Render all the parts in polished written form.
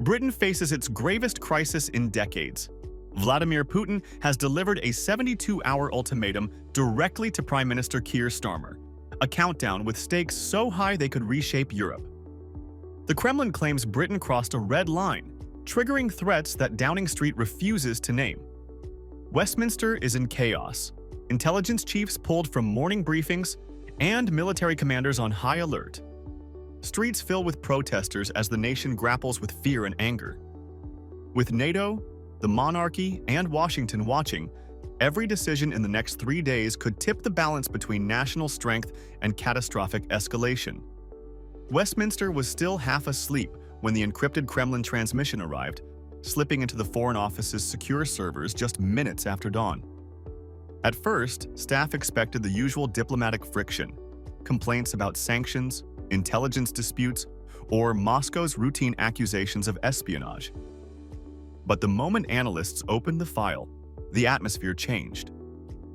Britain faces its gravest crisis in decades. Vladimir Putin has delivered a 72-hour ultimatum directly to Prime Minister Keir Starmer, a countdown with stakes so high they could reshape Europe. The Kremlin claims Britain crossed a red line, triggering threats that Downing Street refuses to name. Westminster is in chaos, intelligence chiefs pulled from morning briefings, and military commanders on high alert. Streets fill with protesters as the nation grapples with fear and anger. With NATO, the monarchy, and Washington watching, every decision in the next 3 days could tip the balance between national strength and catastrophic escalation. Westminster was still half asleep when the encrypted Kremlin transmission arrived, slipping into the Foreign Office's secure servers just minutes after dawn. At first, staff expected the usual diplomatic friction, complaints about sanctions, intelligence disputes, or Moscow's routine accusations of espionage. But the moment analysts opened the file, the atmosphere changed.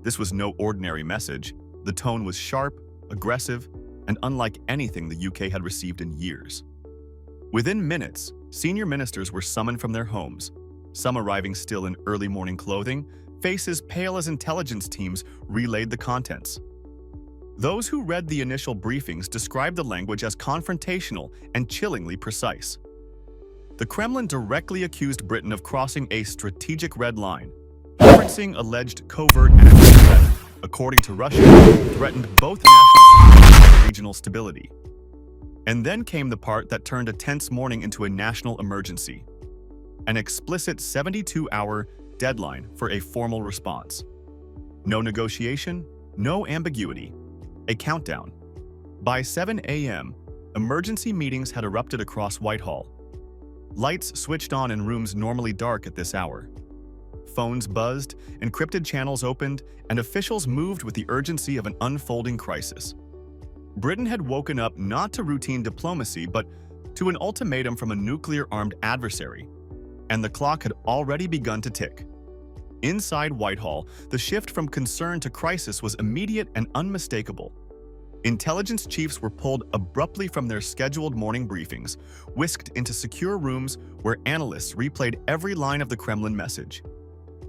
This was no ordinary message. The tone was sharp, aggressive, and unlike anything the UK had received in years. Within minutes, senior ministers were summoned from their homes, some arriving still in early morning clothing, faces pale as intelligence teams relayed the contents. Those who read the initial briefings described the language as confrontational and chillingly precise. The Kremlin directly accused Britain of crossing a strategic red line, referencing alleged covert enemy threat, according to Russia, threatened both national security and regional stability. And then came the part that turned a tense morning into a national emergency: an explicit 72-hour deadline for a formal response. No negotiation, no ambiguity. A countdown. By 7 a.m., emergency meetings had erupted across Whitehall. Lights switched on in rooms normally dark at this hour. Phones buzzed, encrypted channels opened, and officials moved with the urgency of an unfolding crisis. Britain had woken up not to routine diplomacy, but to an ultimatum from a nuclear-armed adversary, and the clock had already begun to tick. Inside Whitehall, the shift from concern to crisis was immediate and unmistakable. Intelligence chiefs were pulled abruptly from their scheduled morning briefings, whisked into secure rooms where analysts replayed every line of the Kremlin message.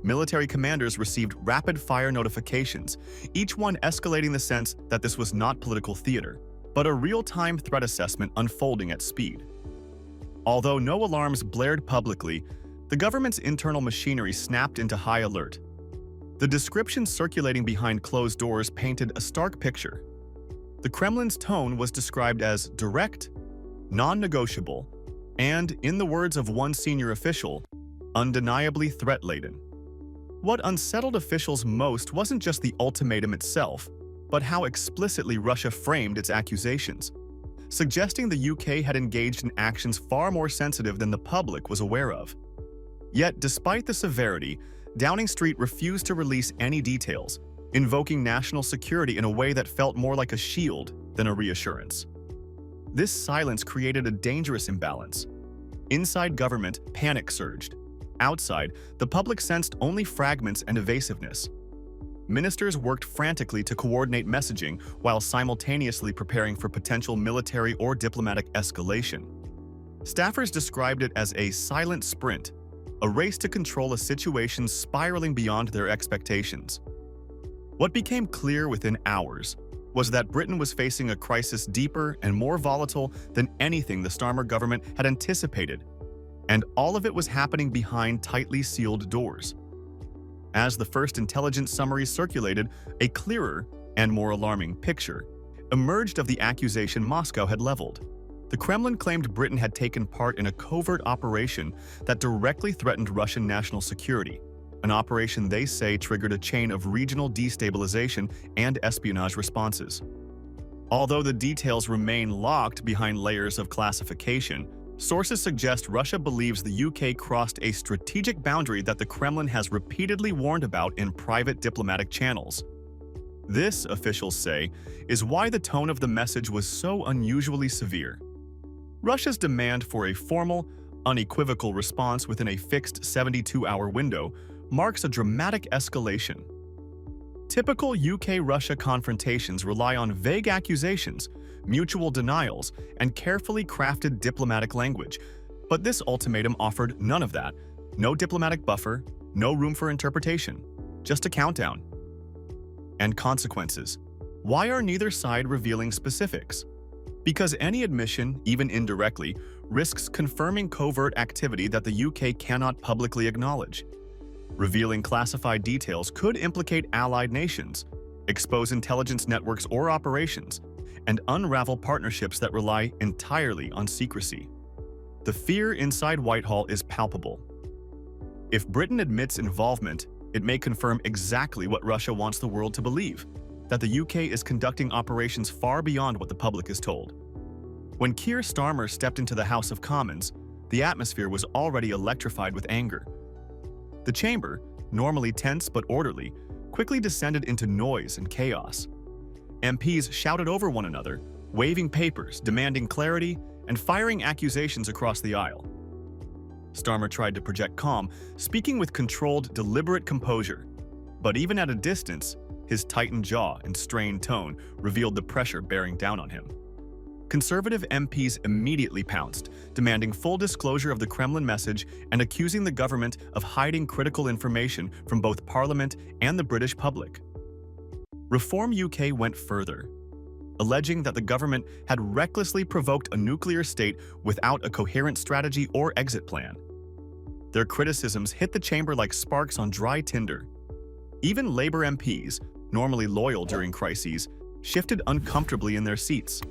Military commanders received rapid-fire notifications, each one escalating the sense that this was not political theater, but a real-time threat assessment unfolding at speed. Although no alarms blared publicly, the government's internal machinery snapped into high alert. The descriptions circulating behind closed doors painted a stark picture. The Kremlin's tone was described as direct, non-negotiable, and, in the words of one senior official, undeniably threat-laden. What unsettled officials most wasn't just the ultimatum itself, but how explicitly Russia framed its accusations, suggesting the UK had engaged in actions far more sensitive than the public was aware of. Yet, despite the severity, Downing Street refused to release any details, invoking national security in a way that felt more like a shield than a reassurance. This silence created a dangerous imbalance. Inside government, panic surged. Outside, the public sensed only fragments and evasiveness. Ministers worked frantically to coordinate messaging while simultaneously preparing for potential military or diplomatic escalation. Staffers described it as a silent sprint, a race to control a situation spiraling beyond their expectations. What became clear within hours was that Britain was facing a crisis deeper and more volatile than anything the Starmer government had anticipated, and all of it was happening behind tightly sealed doors. As the first intelligence summaries circulated, a clearer and more alarming picture emerged of the accusation Moscow had leveled. The Kremlin claimed Britain had taken part in a covert operation that directly threatened Russian national security, an operation they say triggered a chain of regional destabilization and espionage responses. Although the details remain locked behind layers of classification, sources suggest Russia believes the UK crossed a strategic boundary that the Kremlin has repeatedly warned about in private diplomatic channels. This, officials say, is why the tone of the message was so unusually severe. Russia's demand for a formal, unequivocal response within a fixed 72-hour window marks a dramatic escalation. Typical UK-Russia confrontations rely on vague accusations, mutual denials, and carefully crafted diplomatic language. But this ultimatum offered none of that. No diplomatic buffer, no room for interpretation, just a countdown. And consequences. Why are neither side revealing specifics? Because any admission, even indirectly, risks confirming covert activity that the UK cannot publicly acknowledge. Revealing classified details could implicate allied nations, expose intelligence networks or operations, and unravel partnerships that rely entirely on secrecy. The fear inside Whitehall is palpable. If Britain admits involvement, it may confirm exactly what Russia wants the world to believe, that the UK is conducting operations far beyond what the public is told. When Keir Starmer stepped into the House of Commons, the atmosphere was already electrified with anger. The chamber, normally tense but orderly, quickly descended into noise and chaos. MPs shouted over one another, waving papers, demanding clarity, and firing accusations across the aisle. Starmer tried to project calm, speaking with controlled, deliberate composure. But even at a distance, his tightened jaw and strained tone revealed the pressure bearing down on him. Conservative MPs immediately pounced, demanding full disclosure of the Kremlin message and accusing the government of hiding critical information from both Parliament and the British public. Reform UK went further, alleging that the government had recklessly provoked a nuclear state without a coherent strategy or exit plan. Their criticisms hit the chamber like sparks on dry tinder. Even Labour MPs, normally loyal during crises, shifted uncomfortably in their seats.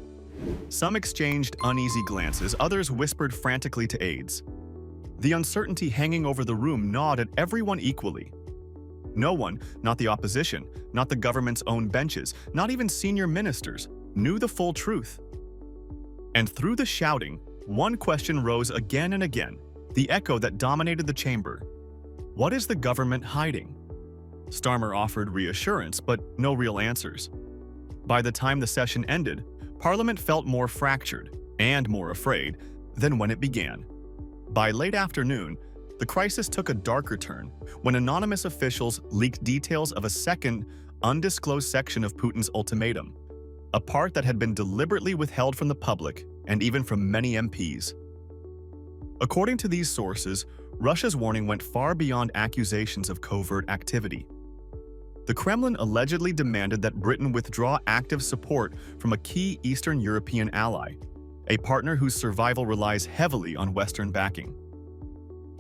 Some exchanged uneasy glances, others whispered frantically to aides. The uncertainty hanging over the room gnawed at everyone equally. No one, not the opposition, not the government's own benches, not even senior ministers, knew the full truth. And through the shouting, one question rose again and again, the echo that dominated the chamber. What is the government hiding? Starmer offered reassurance, but no real answers. By the time the session ended, Parliament felt more fractured and more afraid than when it began. By late afternoon, the crisis took a darker turn when anonymous officials leaked details of a second, undisclosed section of Putin's ultimatum, a part that had been deliberately withheld from the public and even from many MPs. According to these sources, Russia's warning went far beyond accusations of covert activity. The Kremlin allegedly demanded that Britain withdraw active support from a key Eastern European ally, a partner whose survival relies heavily on Western backing.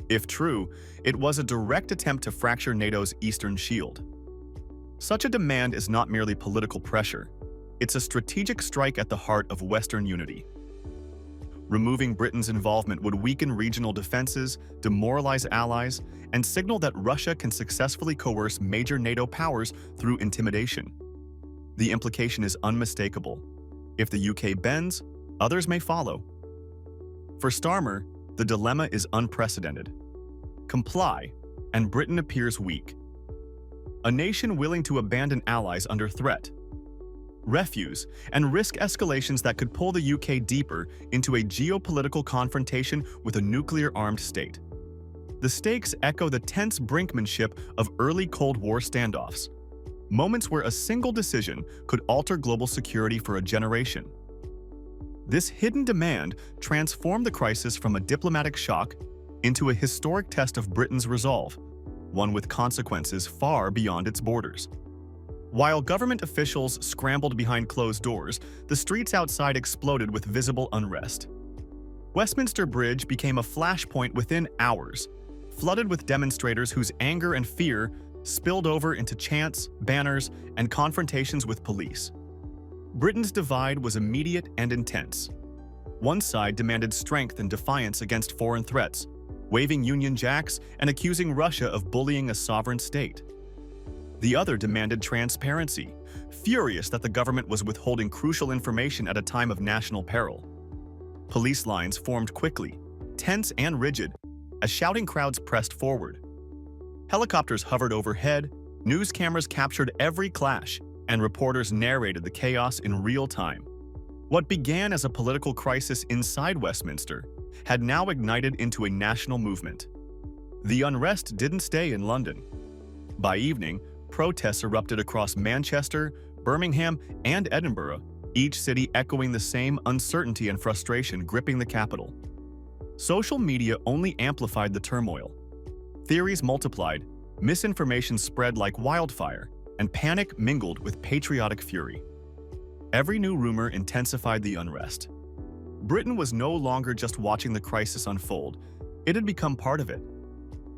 If true, it was a direct attempt to fracture NATO's Eastern shield. Such a demand is not merely political pressure, it's a strategic strike at the heart of Western unity. Removing Britain's involvement would weaken regional defenses, demoralize allies, and signal that Russia can successfully coerce major NATO powers through intimidation. The implication is unmistakable. If the UK bends, others may follow. For Starmer, the dilemma is unprecedented. Comply, and Britain appears weak. A nation willing to abandon allies under threat. Refuse, and risk escalations that could pull the UK deeper into a geopolitical confrontation with a nuclear-armed state. The stakes echo the tense brinkmanship of early Cold War standoffs, moments where a single decision could alter global security for a generation. This hidden demand transformed the crisis from a diplomatic shock into a historic test of Britain's resolve, one with consequences far beyond its borders. While government officials scrambled behind closed doors, the streets outside exploded with visible unrest. Westminster Bridge became a flashpoint within hours, flooded with demonstrators whose anger and fear spilled over into chants, banners, and confrontations with police. Britain's divide was immediate and intense. One side demanded strength and defiance against foreign threats, waving Union Jacks and accusing Russia of bullying a sovereign state. The other demanded transparency, furious that the government was withholding crucial information at a time of national peril. Police lines formed quickly, tense and rigid, as shouting crowds pressed forward. Helicopters hovered overhead, news cameras captured every clash, and reporters narrated the chaos in real time. What began as a political crisis inside Westminster had now ignited into a national movement. The unrest didn't stay in London. By evening, protests erupted across Manchester, Birmingham, and Edinburgh, each city echoing the same uncertainty and frustration gripping the capital. Social media only amplified the turmoil. Theories multiplied, misinformation spread like wildfire, and panic mingled with patriotic fury. Every new rumor intensified the unrest. Britain was no longer just watching the crisis unfold, it had become part of it.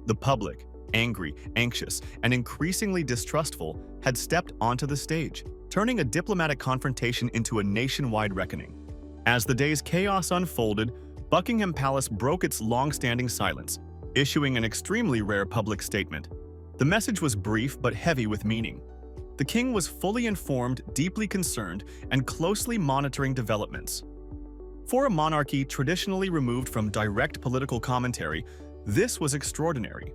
The public, angry, anxious, and increasingly distrustful, had stepped onto the stage, turning a diplomatic confrontation into a nationwide reckoning. As the day's chaos unfolded, Buckingham Palace broke its long-standing silence, issuing an extremely rare public statement. The message was brief but heavy with meaning. The king was fully informed, deeply concerned, and closely monitoring developments. For a monarchy traditionally removed from direct political commentary, this was extraordinary.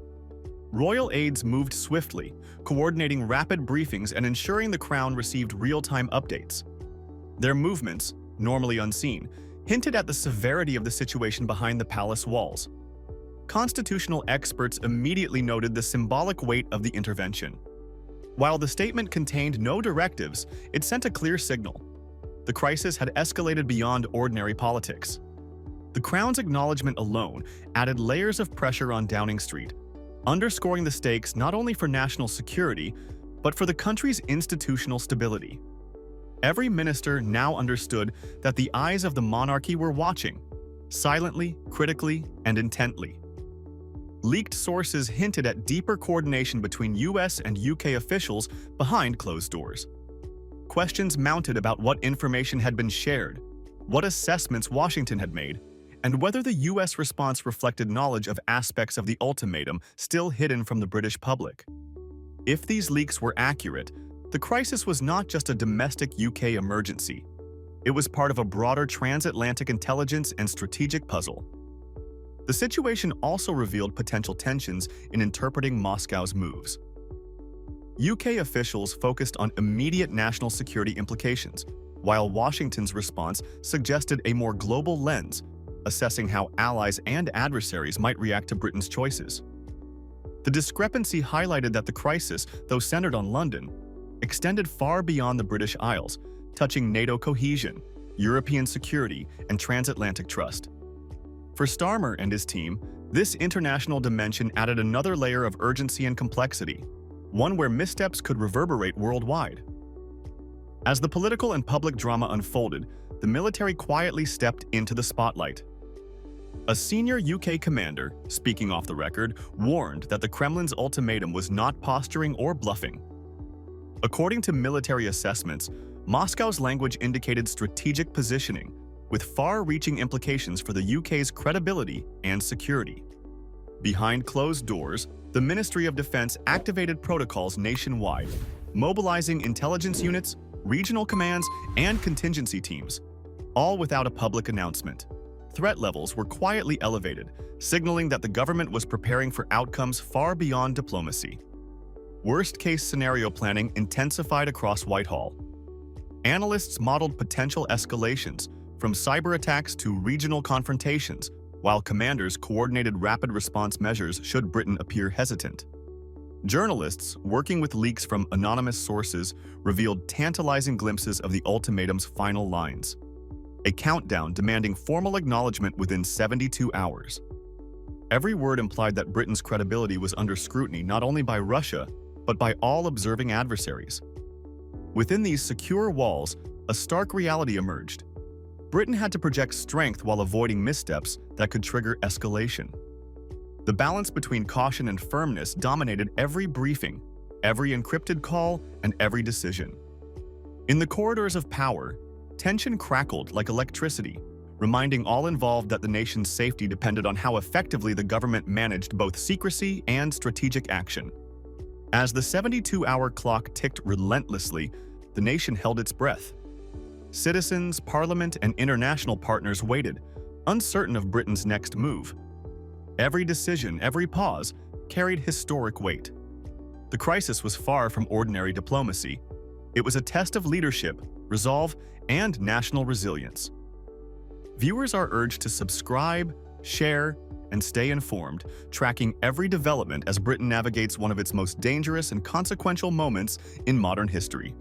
Royal aides moved swiftly, coordinating rapid briefings and ensuring the crown received real-time updates. Their movements, normally unseen, hinted at the severity of the situation behind the palace walls. Constitutional experts immediately noted the symbolic weight of the intervention. While the statement contained no directives, it sent a clear signal. The crisis had escalated beyond ordinary politics. The Crown's acknowledgement alone added layers of pressure on Downing Street, underscoring the stakes not only for national security, but for the country's institutional stability. Every minister now understood that the eyes of the monarchy were watching, silently, critically, and intently. Leaked sources hinted at deeper coordination between US and UK officials behind closed doors. Questions mounted about what information had been shared, what assessments Washington had made, and whether the US response reflected knowledge of aspects of the ultimatum still hidden from the British public. If these leaks were accurate, the crisis was not just a domestic UK emergency. It was part of a broader transatlantic intelligence and strategic puzzle. The situation also revealed potential tensions in interpreting Moscow's moves. UK officials focused on immediate national security implications, while Washington's response suggested a more global lens, assessing how allies and adversaries might react to Britain's choices. The discrepancy highlighted that the crisis, though centered on London, extended far beyond the British Isles, touching NATO cohesion, European security, and transatlantic trust. For Starmer and his team, this international dimension added another layer of urgency and complexity, one where missteps could reverberate worldwide. As the political and public drama unfolded, the military quietly stepped into the spotlight. A senior UK commander, speaking off the record, warned that the Kremlin's ultimatum was not posturing or bluffing. According to military assessments, Moscow's language indicated strategic positioning, with far-reaching implications for the UK's credibility and security. Behind closed doors, the Ministry of Defense activated protocols nationwide, mobilizing intelligence units, regional commands, and contingency teams, all without a public announcement. Threat levels were quietly elevated, signaling that the government was preparing for outcomes far beyond diplomacy. Worst-case scenario planning intensified across Whitehall. Analysts modeled potential escalations, from cyber attacks to regional confrontations, while commanders coordinated rapid response measures should Britain appear hesitant. Journalists, working with leaks from anonymous sources, revealed tantalizing glimpses of the ultimatum's final lines. A countdown demanding formal acknowledgement within 72 hours. Every word implied that Britain's credibility was under scrutiny not only by Russia, but by all observing adversaries. Within these secure walls, a stark reality emerged. Britain had to project strength while avoiding missteps that could trigger escalation. The balance between caution and firmness dominated every briefing, every encrypted call, and every decision. In the corridors of power, tension crackled like electricity, reminding all involved that the nation's safety depended on how effectively the government managed both secrecy and strategic action. As the 72-hour clock ticked relentlessly, the nation held its breath. Citizens, parliament, and international partners waited, uncertain of Britain's next move. Every decision, every pause, carried historic weight. The crisis was far from ordinary diplomacy. It was a test of leadership, resolve, and national resilience. Viewers are urged to subscribe, share, and stay informed, tracking every development as Britain navigates one of its most dangerous and consequential moments in modern history.